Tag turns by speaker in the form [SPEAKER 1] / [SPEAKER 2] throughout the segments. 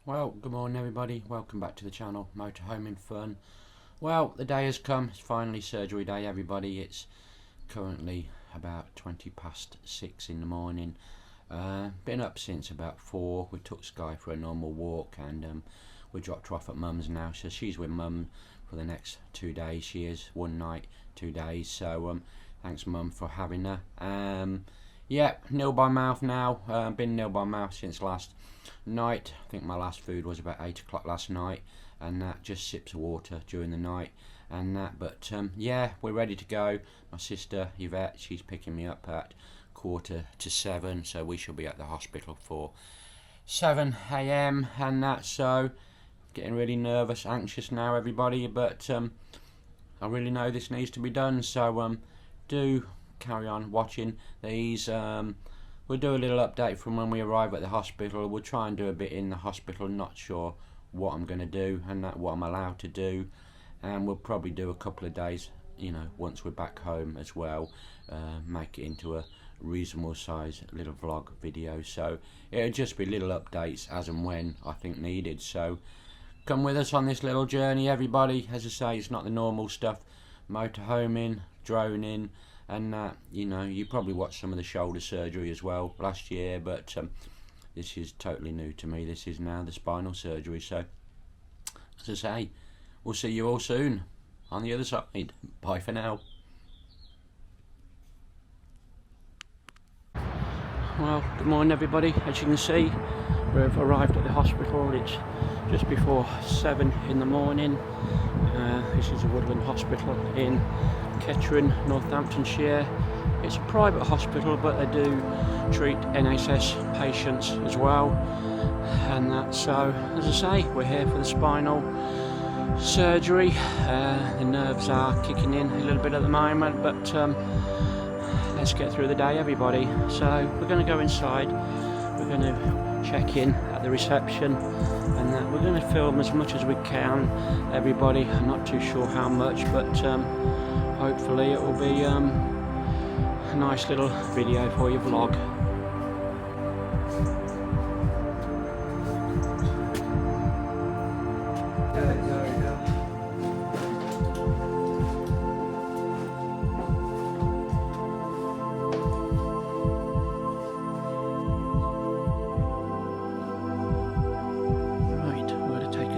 [SPEAKER 1] Well, good morning everybody, welcome back to the channel, Motorhoming Fun. Well, the day has come, it's finally surgery day everybody. It's currently about 6:20 in the morning. Been up since about 4, we took Sky for a normal walk and we dropped her off at Mum's now, so she's with Mum for the next 2 days. She is 1 night, 2 days, so thanks Mum for having her. Yeah, nil by mouth now, been nil by mouth since last night. I think my last food was about 8 o'clock last night, and that just sips of water during the night and that. But yeah, we're ready to go. My sister Yvette, she's picking me up at 6:45, so we shall be at the hospital for 7 AM and that. So getting really nervous, anxious now everybody, but I really know this needs to be done, so do carry on watching these. We'll do a little update from when we arrive at the hospital. We'll try and do a bit in the hospital, not sure what I'm going to do and that, what I'm allowed to do, and we'll probably do a couple of days, you know, once we're back home as well, make it into a reasonable size little vlog video. So it'll just be little updates as and when I think needed. So come with us on this little journey everybody. As I say, it's not the normal stuff, motorhoming, droning and that. You know, you probably watched some of the shoulder surgery as well last year, but this is totally new to me. This is now the spinal surgery. So as I say, we'll see you all soon on the other side. Bye for now. Well, good morning everybody. As you can see, we've arrived at the hospital. It's just before 7 in the morning. This is a Woodland Hospital in Kettering, Northamptonshire. It's a private hospital, but they do treat NHS patients as well and that. So as I say, we're here for the spinal surgery. The nerves are kicking in a little bit at the moment, but let's get through the day everybody. So we're going to go inside, we're going to check in at the reception and that. We're going to film as much as we can everybody. I'm not too sure how much, but hopefully it will be a nice little video for your vlog.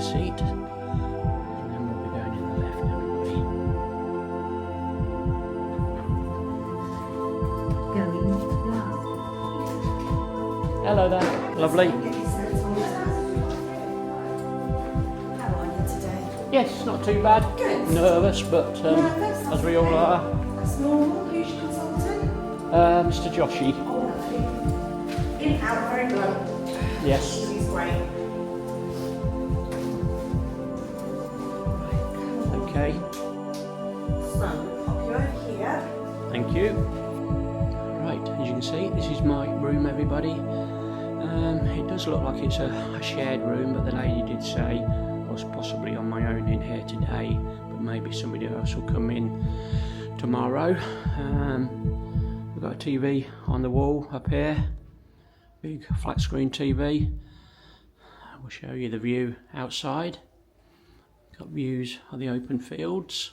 [SPEAKER 1] Seat, and then we'll be going in the left, everybody. Hello there, lovely.
[SPEAKER 2] How are you today?
[SPEAKER 1] Yes, not too bad.
[SPEAKER 2] Good.
[SPEAKER 1] Nervous, but as we all are.
[SPEAKER 2] That's normal. Who's your consultant?
[SPEAKER 1] Mr. Joshy.
[SPEAKER 2] Oh, lovely. In, out, very blunt.
[SPEAKER 1] Yes.
[SPEAKER 2] He's great.
[SPEAKER 1] Okay.
[SPEAKER 2] So, pop you over here.
[SPEAKER 1] Thank you. Right, as you can see, this is my room, everybody. It does look like it's a shared room, but the lady did say I was possibly on my own in here today, but maybe somebody else will come in tomorrow. We've got a TV on the wall up here, big flat screen TV. We'll show you the view outside. Got views of the open fields.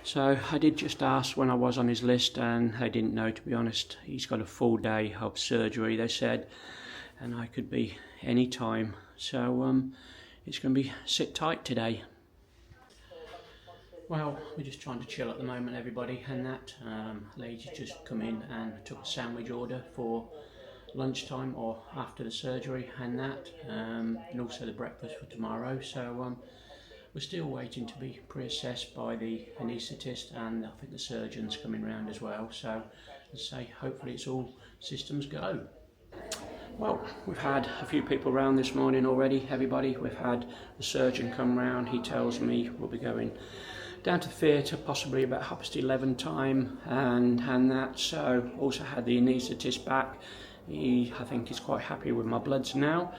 [SPEAKER 1] So I did just ask when I was on his list, and I didn't know, to be honest. He's got a full day of surgery, they said, and I could be any time. So it's going to be sit tight today. Well, we're just trying to chill at the moment, everybody, and that lady just come in and took a sandwich order for lunchtime or after the surgery and that, and also the breakfast for tomorrow. So we're still waiting to be pre-assessed by the anaesthetist, and I think the surgeon's coming round as well. So as I say, hopefully it's all systems go. Well, we've had a few people round this morning already, everybody. We've had the surgeon come round. He tells me we'll be going down to the theatre possibly about 11:30 time and that. So also had the anaesthetist back, I think he's quite happy with my bloods now,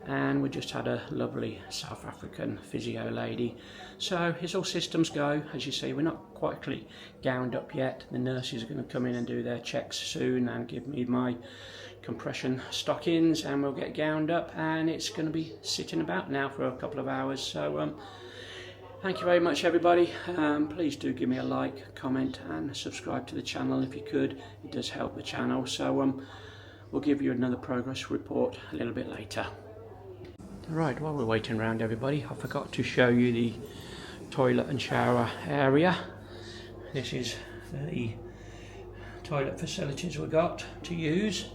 [SPEAKER 1] and we just had a lovely South African physio lady. So it's all systems go. As you see, we're not quite gowned up yet. The nurses are going to come in and do their checks soon and give me my compression stockings, and we'll get gowned up, and it's going to be sitting about now for a couple of hours. So thank you very much, everybody. Please do give me a like, comment and subscribe to the channel if you could. It does help the channel. So we'll give you another progress report a little bit later. Right, while we're waiting around, everybody, I forgot to show you the toilet and shower area. This is the toilet facilities we got to use.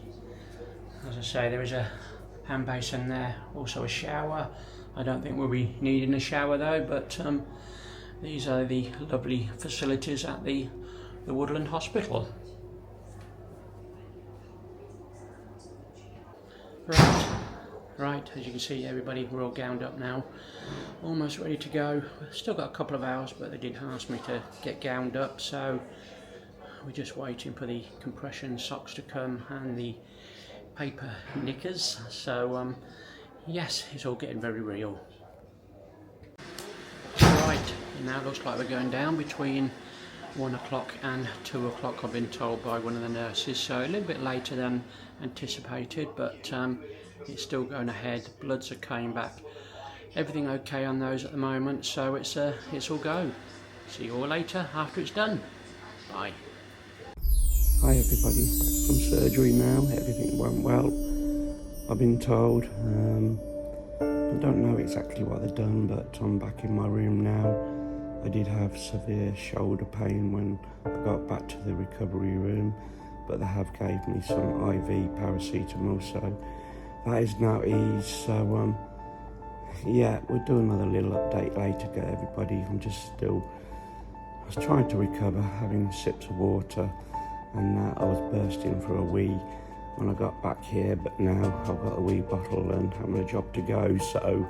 [SPEAKER 1] As I say, there is a hand basin there, also a shower. I don't think we'll be needing a shower though, but these are the lovely facilities at the Woodland Hospital. Right, as you can see, everybody, we're all gowned up now, almost ready to go. We've still got a couple of hours, but they did ask me to get gowned up, so we're just waiting for the compression socks to come and the paper knickers. So yes, it's all getting very real. Right, it now looks like we're going down between 1 o'clock and 2 o'clock, I've been told by one of the nurses, so a little bit later than anticipated, but it's still going ahead. Bloods are coming back, everything okay on those at the moment, so it's all go. See you all later after it's done. Bye. Hi everybody, back from surgery now. Everything went well, I've been told. I don't know exactly what they've done, but I'm back in my room now. I did have severe shoulder pain when I got back to the recovery room, but they have gave me some IV paracetamol, so that is now eased. So yeah, we'll do another little update later, everybody. I was trying to recover, having sips of water, and I was bursting for a wee when I got back here, but now I've got a wee bottle and having a job to go, so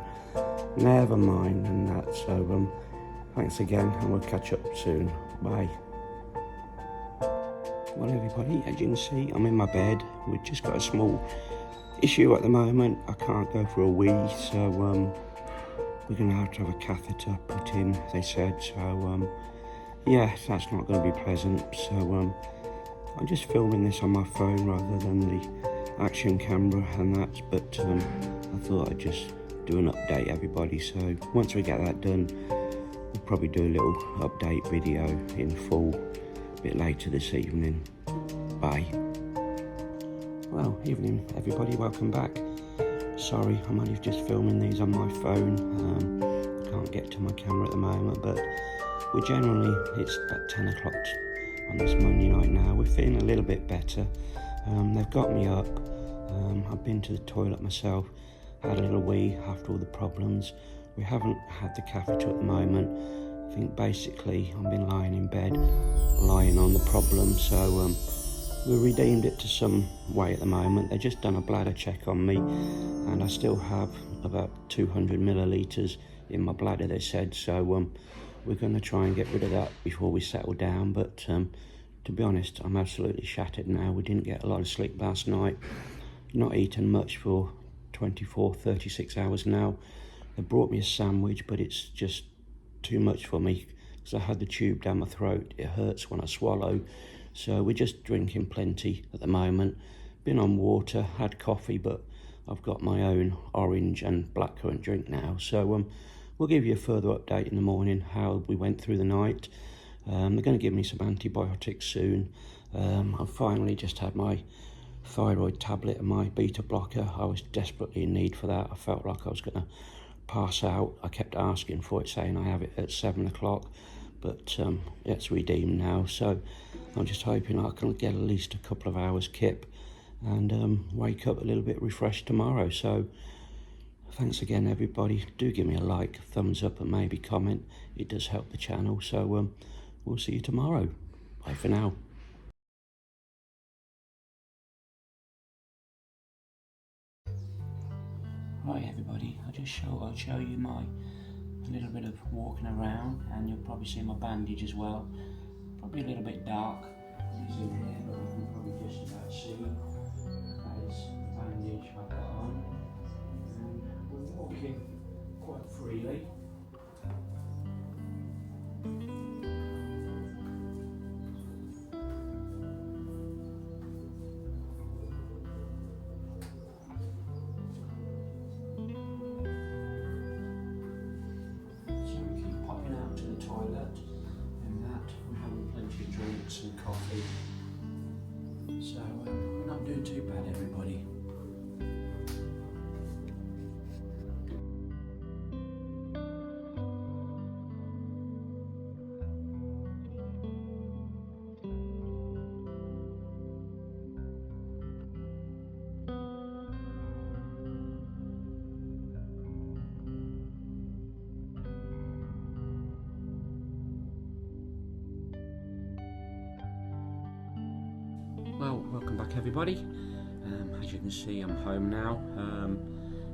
[SPEAKER 1] never mind and that. So thanks again, and we'll catch up soon. Bye. Well everybody, as you can see, I'm in my bed. We've just got a small issue at the moment. I can't go for a wee, so we're going to have a catheter put in, they said. So yeah, that's not going to be pleasant. So I'm just filming this on my phone rather than the action camera and that, but I thought I'd just do an update, everybody. So once we get that done, we'll probably do a little update video in full a bit later this evening. Bye. Well, evening everybody, welcome back. Sorry, I'm only just filming these on my phone. I can't get to my camera at the moment, but it's about 10 o'clock on this Monday night now. We're feeling a little bit better. They've got me up. I've been to the toilet myself, had a little wee after all the problems. We haven't had the catheter at the moment. I think basically I've been lying in bed, lying on the problem, so we redeemed it to some way at the moment. They've just done a bladder check on me, and I still have about 200 millilitres in my bladder, they said, so we're going to try and get rid of that before we settle down. But to be honest, I'm absolutely shattered now. We didn't get a lot of sleep last night, not eaten much for 36 hours now. They brought me a sandwich, but it's just too much for me because I had the tube down my throat. It hurts when I swallow, so we're just drinking plenty at the moment. Been on water, had coffee, but I've got my own orange and blackcurrant drink now. So we'll give you a further update in the morning how we went through the night. They're going to give me some antibiotics soon. I've finally just had my thyroid tablet and my beta blocker. I was desperately in need for that. I felt like I was going to pass out. I kept asking for it, saying I have it at 7 o'clock, but it's redeemed now. So I'm just hoping I can get at least a couple of hours kip and wake up a little bit refreshed tomorrow. So thanks again, everybody. Do give me a like, thumbs up, and maybe comment. It does help the channel. So we'll see you tomorrow. Bye for now. Right everybody, I'll show you a little bit of walking around, and you'll probably see my bandage as well. Probably a little bit dark. It's in here, but you can probably just about see. That is So we're not doing too bad, everybody. Well, welcome back everybody. As you can see, I'm home now.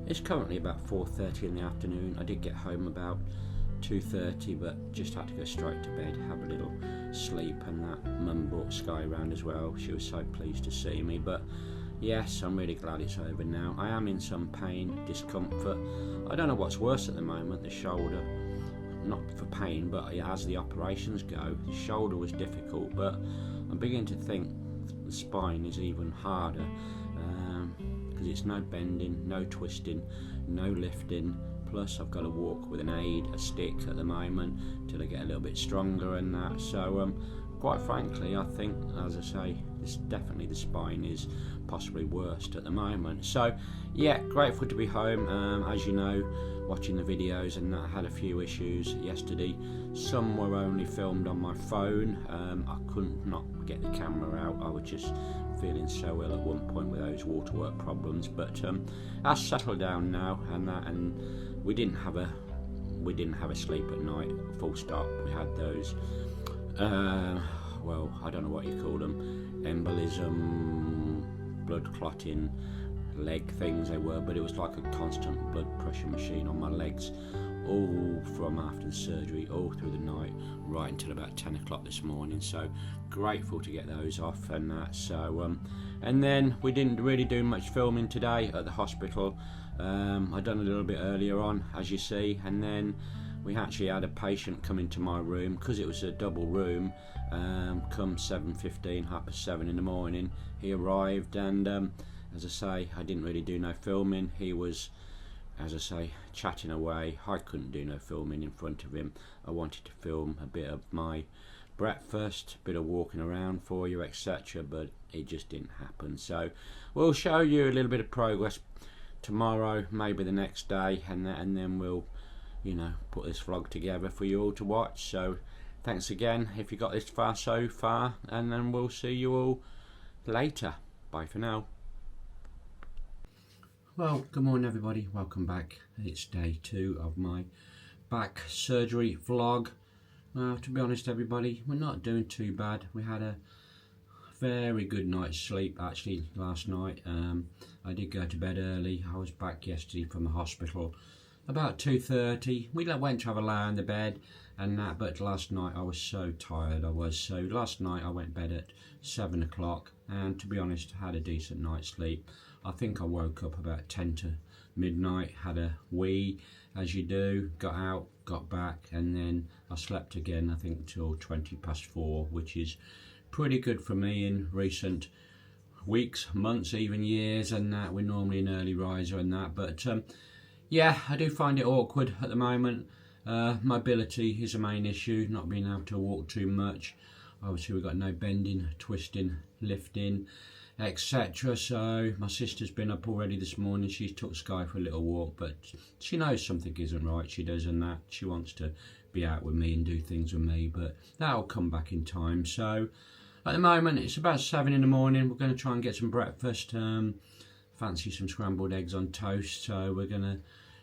[SPEAKER 1] It's currently about 4:30 in the afternoon. I did get home about 2:30, but just had to go straight to bed, have a little sleep, and that Mum brought Sky round as well. She was so pleased to see me, but yes, I'm really glad it's over now. I am in some pain, discomfort. I don't know what's worse at the moment, the shoulder. Not for pain, but as the operations go, the shoulder was difficult, but I'm beginning to think the spine is even harder, because it's no bending, no twisting, no lifting, plus I've got to walk with an aid, a stick at the moment, till I get a little bit stronger and that. So quite frankly, I think, as I say, definitely the spine is possibly worst at the moment. So yeah, grateful to be home. As you know, watching the videos and that, I had a few issues yesterday. Some were only filmed on my phone. I couldn't not get the camera out. I was just feeling so ill at one point with those waterwork problems, but that's settled down now, and we didn't have a sleep at night, full stop. We had those well, I don't know what you call them, embolism, blood clotting leg things they were, but it was like a constant blood pressure machine on my legs, all from after the surgery, all through the night, right until about 10 o'clock this morning. So grateful to get those off and that. So and then we didn't really do much filming today at the hospital. I done a little bit earlier on, as you see, and then we actually had a patient come into my room because it was a double room. Come 7:15, 7:30 in the morning, he arrived, and as I say, I didn't really do no filming. He was, as I say, chatting away. I couldn't do no filming in front of him. I wanted to film a bit of my breakfast, a bit of walking around for you, etc., but it just didn't happen. So we'll show you a little bit of progress tomorrow, maybe the next day, and then we'll, you know, put this vlog together for you all to watch. So thanks again if you got this far so far, and then we'll see you all later. Bye for now. Well, good morning everybody, welcome back. It's day 2 of my back surgery vlog. Well, to be honest everybody, we're not doing too bad. We had a very good night's sleep actually last night. I did go to bed early. I was back yesterday from the hospital about 2:30. We went to have a lie on the bed and that, but last night I was so tired. So last night I went to bed at 7 o'clock, and to be honest, I had a decent night's sleep. I think I woke up about 10 to midnight, had a wee, as you do, got out, got back, and then I slept again, I think, till 4:20, which is pretty good for me in recent weeks, months, even years, and that. We're normally an early riser and that, but yeah, I do find it awkward at the moment. Mobility is a main issue, not being able to walk too much. Obviously we've got no bending, twisting, lifting, etc. So my sister's been up already this morning. She took Sky for a little walk, but she knows something isn't right, she does, and that she wants to be out with me and do things with me, but that'll come back in time. So at the moment it's about 7 in the morning. We're going to try and get some breakfast. Fancy some scrambled eggs on toast, so we're going to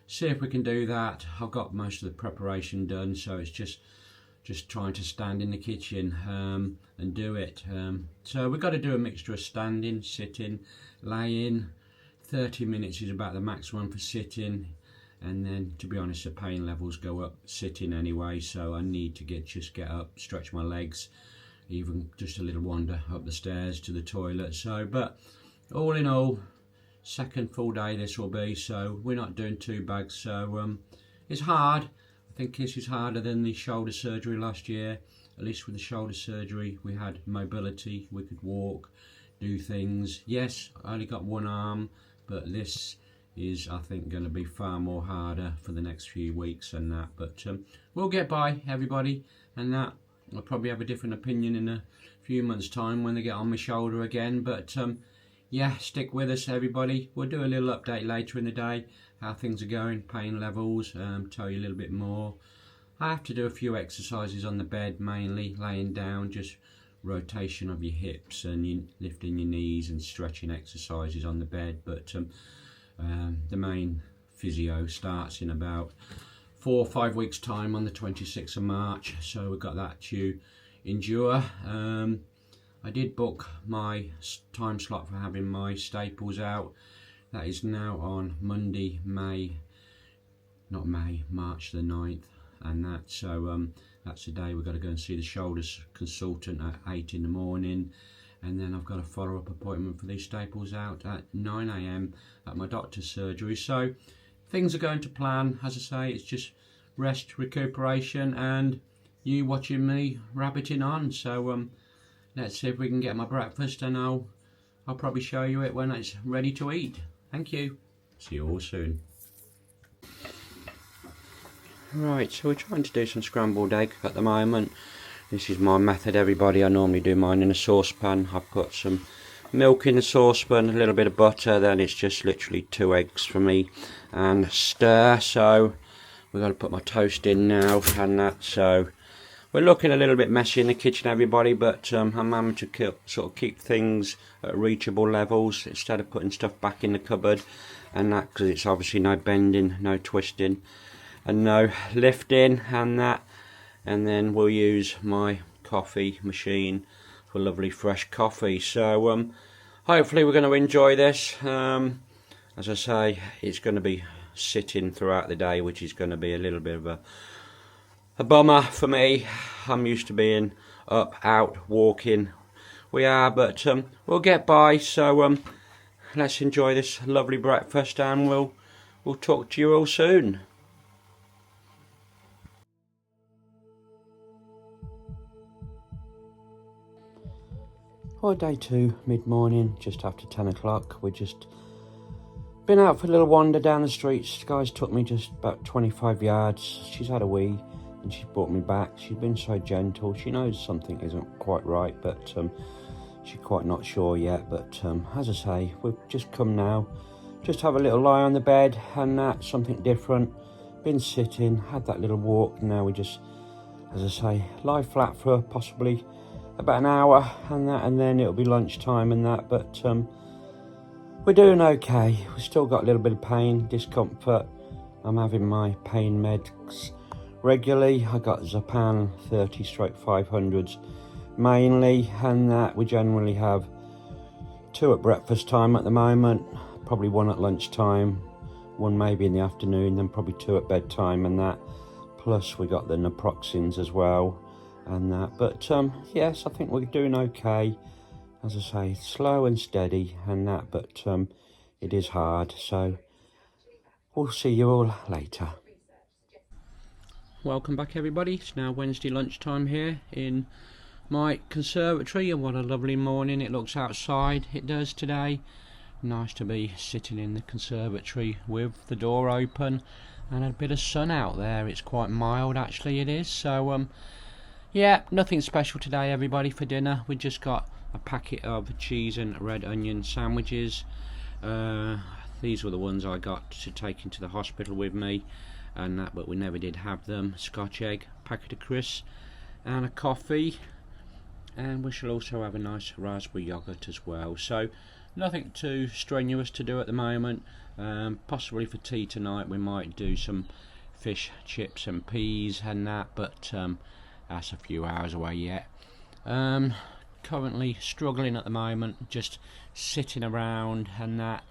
[SPEAKER 1] see if we can do that. I've got most of the preparation done, so it's just trying to stand in the kitchen and do it. So we've got to do a mixture of standing, sitting, laying. 30 minutes is about the maximum for sitting, and then to be honest the pain levels go up sitting anyway, so I need to just get up, stretch my legs, even just a little wander up the stairs to the toilet. So, but all in all, second full day this will be, so we're not doing too bad. So it's hard. I think this is harder than the shoulder surgery last year. At least with the shoulder surgery we had mobility, we could walk, do things. Yes, I only got one arm, but this is, I think, going to be far more harder for the next few weeks and that, but we'll get by everybody, and that I'll probably have a different opinion in a few months time when they get on my shoulder again. But yeah, stick with us everybody. We'll do a little update later in the day, how things are going, pain levels, tell you a little bit more. I have to do a few exercises on the bed, mainly laying down, just rotation of your hips and you lifting your knees and stretching exercises on the bed. But the main physio starts in about 4 or 5 weeks time on the 26th of March, so we've got that to endure. I did book my time slot for having my staples out. That is now on Monday, March the 9th, and that, so that's the day we've got to go and see the shoulders consultant at 8 in the morning, and then I've got a follow-up appointment for these staples out at 9 AM at my doctor's surgery. So things are going to plan. As I say, it's just rest, recuperation, and you watching me rabbiting on. So let's see if we can get my breakfast, and I'll probably show you it when it's ready to eat. Thank you. See you all soon. Right, so we're trying to do some scrambled egg at the moment. This is my method, everybody. I normally do mine in a saucepan. I put some milk in the saucepan, a little bit of butter, then it's just literally 2 eggs for me, and stir. So we've got to put my toast in now, and that. So we're looking a little bit messy in the kitchen, everybody, but I'm having to sort of keep things at reachable levels instead of putting stuff back in the cupboard, and that because it's obviously no bending, no twisting, and no lifting, and that. And then we'll use my coffee machine for lovely fresh coffee. So hopefully we're going to enjoy this. As I say, it's going to be sitting throughout the day, which is going to be a little bit of a bummer for me. I'm used to being up, out, walking. We are, but we'll get by. So let's enjoy this lovely breakfast, and we'll talk to you all soon. Well, day 2, mid-morning, just after 10 o'clock. We've just been out for a little wander down the streets. The guys took me just about 25 yards. She's had a wee and she's brought me back. She's been so gentle. She knows something isn't quite right, but she's quite not sure yet. But as I say, we've just come now. Just have a little lie on the bed, and that's something different. Been sitting, had that little walk. Now we just, as I say, lie flat for possibly about an hour, and that, and then it'll be lunchtime and that. But we're doing okay. We've still got a little bit of pain, discomfort. I'm having my pain meds regularly. I got Zapan 30/500s mainly, and that we generally have 2 at breakfast time at the moment, probably 1 at lunchtime, 1 maybe in the afternoon, then probably 2 at bedtime, and that. Plus we got the naproxens as well, and that. But yes, I think we're doing okay. As I say, slow and steady and that, but it is hard. So we'll see you all later. Welcome back, everybody. It's now Wednesday lunchtime here in my conservatory, and what a lovely morning it looks outside. It does today. Nice to be sitting in the conservatory with the door open and a bit of sun out there. It's quite mild, actually, it is. So yeah, nothing special today, everybody, for dinner. We just got a packet of cheese and red onion sandwiches. These were the ones I got to take into the hospital with me, and that, but we never did have them. Scotch egg, packet of crisps, and a coffee, and we shall also have a nice raspberry yogurt as well. So nothing too strenuous to do at the moment. Possibly for tea tonight we might do some fish, chips and peas and that, but that's a few hours away yet. Currently struggling at the moment, just sitting around and that,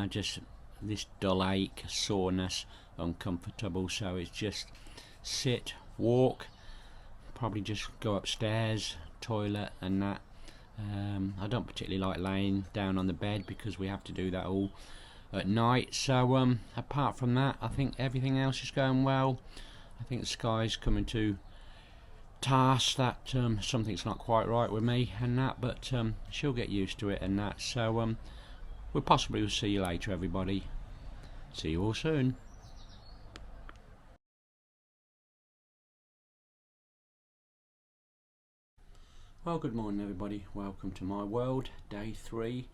[SPEAKER 1] just this dull ache, soreness, uncomfortable. So it's just sit, walk, probably just go upstairs, toilet and that. I don't particularly like laying down on the bed because we have to do that all at night. So apart from that, I think everything else is going well. I think the sky's coming to task that something's not quite right with me and that, but she'll get used to it and that. So we'll possibly see you later, everybody. See you all soon. Well, good morning everybody, welcome to my world, day 3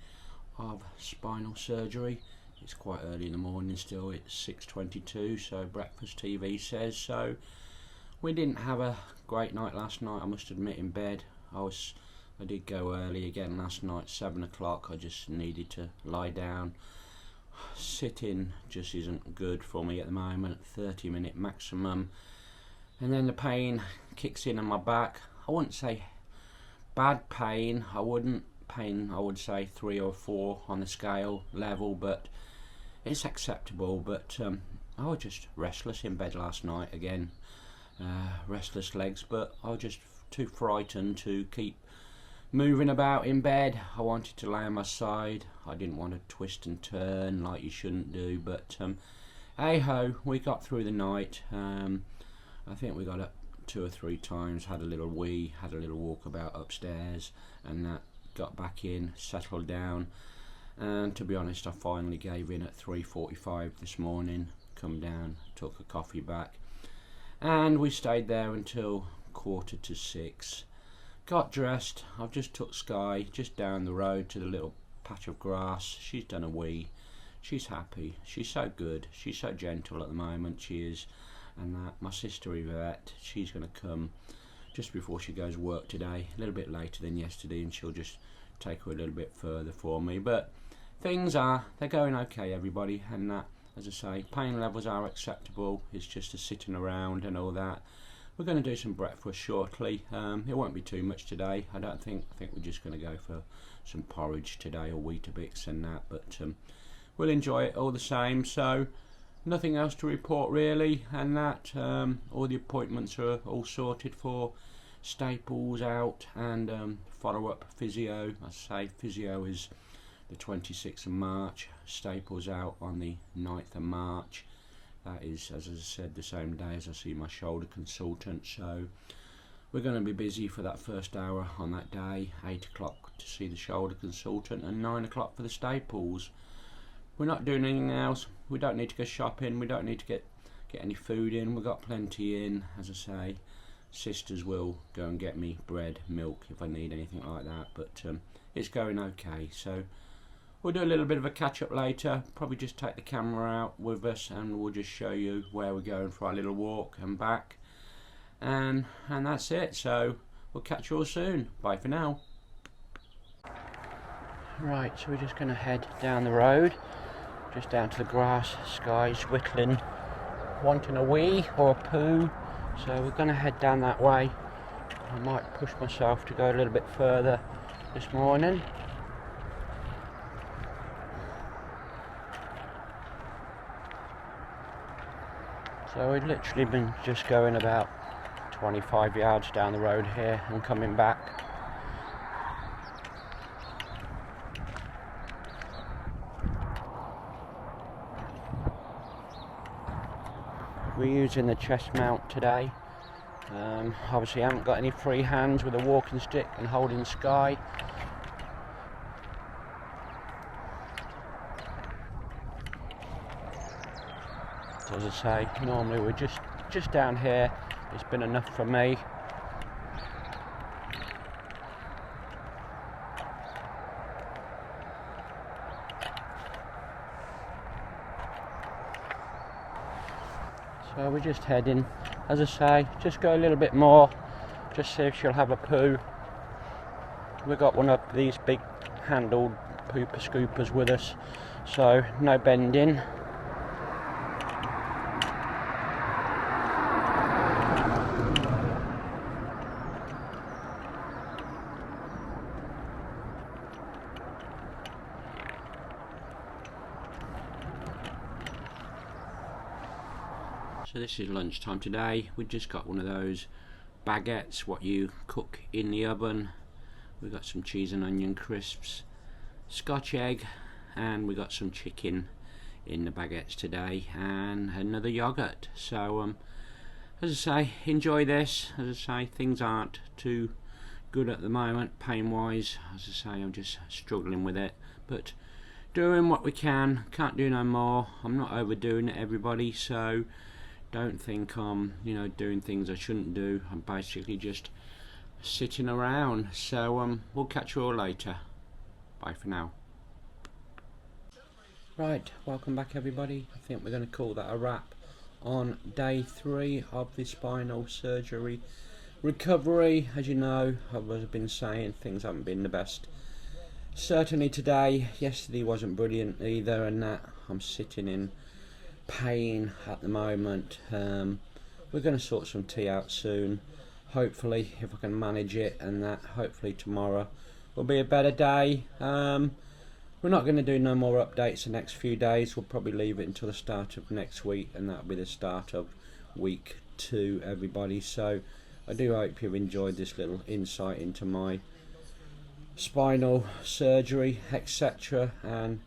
[SPEAKER 1] of spinal surgery. It's quite early in the morning still, it's 6:22, so breakfast TV says. So we didn't have a great night last night, I must admit, in bed. I did go early again last night, 7 o'clock. I just needed to lie down. Sitting just isn't good for me at the moment, 30-minute maximum. And then the pain kicks in on my back. I wouldn't say bad pain, I would say 3 or 4 on the scale level, but it's acceptable. But I was just restless in bed last night again, restless legs, but I was just too frightened to keep moving about in bed. I wanted to lay on my side, I didn't want to twist and turn like you shouldn't do, but hey ho, we got through the night. I think we got up 2 or 3 times, had a little wee, had a little walk about upstairs, and that got back in, settled down, and to be honest I finally gave in at 3:45 this morning, come down, took a coffee back, and we stayed there until 5:45. Got dressed, I've just took Sky just down the road to the little patch of grass. She's done a wee, she's happy, she's so good, she's so gentle at the moment, she is. And my sister Yvette, she's going to come just before she goes work today, a little bit later than yesterday, and she'll just take her a little bit further for me. But they're going okay everybody, and that, as I say, pain levels are acceptable. It's just a sitting around and all that. We're going to do some breakfast shortly. It won't be too much today, I don't think. I think we're just going to go for some porridge today, or Weetabix and that, but we'll enjoy it all the same. So nothing else to report really, and that all the appointments are all sorted for. Staples out, and follow-up physio. I say physio is the 26th of March, Staples out on the 9th of March. That is, as I said, the same day as I see my shoulder consultant, so we're going to be busy for that first hour on that day. 8 o'clock to see the shoulder consultant, and 9 o'clock for the Staples. We're not doing anything else. We don't need to go shopping, we don't need to get any food in, we've got plenty in. As I say, sisters will go and get me bread, milk if I need anything like that, but it's going okay. So we'll do a little bit of a catch up later, probably just take the camera out with us and we'll just show you where we're going for our little walk and back, and that's it. So we'll catch you all soon, bye for now. Right, so we're just going to head down the road, just down to the grass. Sky's whittling, wanting a wee or a poo, so we're going to head down that way. I might push myself to go a little bit further this morning. So we've literally been just going about 25 yards down the road here and coming back. We're using the chest mount today. Obviously I haven't got any free hands with a walking stick and holding Sky. So as I say, normally we're just down here. It's been enough for me. So we're just heading, as I say, just go a little bit more, just see if she'll have a poo. We've got one of these big handled pooper scoopers with us, so no bending. So this is lunchtime today. We just got one of those baguettes what you cook in the oven. We've got some cheese and onion crisps, Scotch egg, and we got some chicken in the baguettes today, and another yogurt. So as I say, enjoy this. As I say, things aren't too good at the moment pain wise. As I say, I'm just struggling with it, but doing what we can, can't do no more. I'm not overdoing it everybody, so don't think I'm doing things I shouldn't do. I'm basically just sitting around. So we'll catch you all later. Bye for now. Right, welcome back everybody. I think we're going to call that a wrap on day 3 of the spinal surgery recovery. As you know, I've been saying things haven't been the best. Certainly today, yesterday wasn't brilliant either, and that I'm sitting in pain at the moment. We're going to sort some tea out soon, hopefully, if I can manage it, and that hopefully tomorrow will be a better day. We're not going to do no more updates the next few days. We'll probably leave it until the start of next week, and that'll be the start of week 2, everybody. So I do hope you've enjoyed this little insight into my spinal surgery, etc., and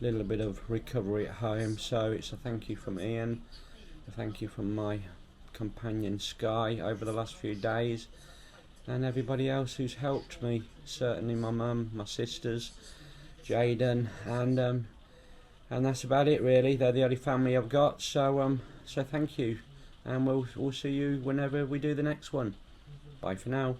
[SPEAKER 1] a little bit of recovery at home. So it's a thank you from Ian, a thank you from my companion Sky over the last few days, and everybody else who's helped me, certainly my mum, my sisters, Jaden, and that's about it really. They're the only family I've got, so thank you, and we'll see you whenever we do the next one. Bye for now.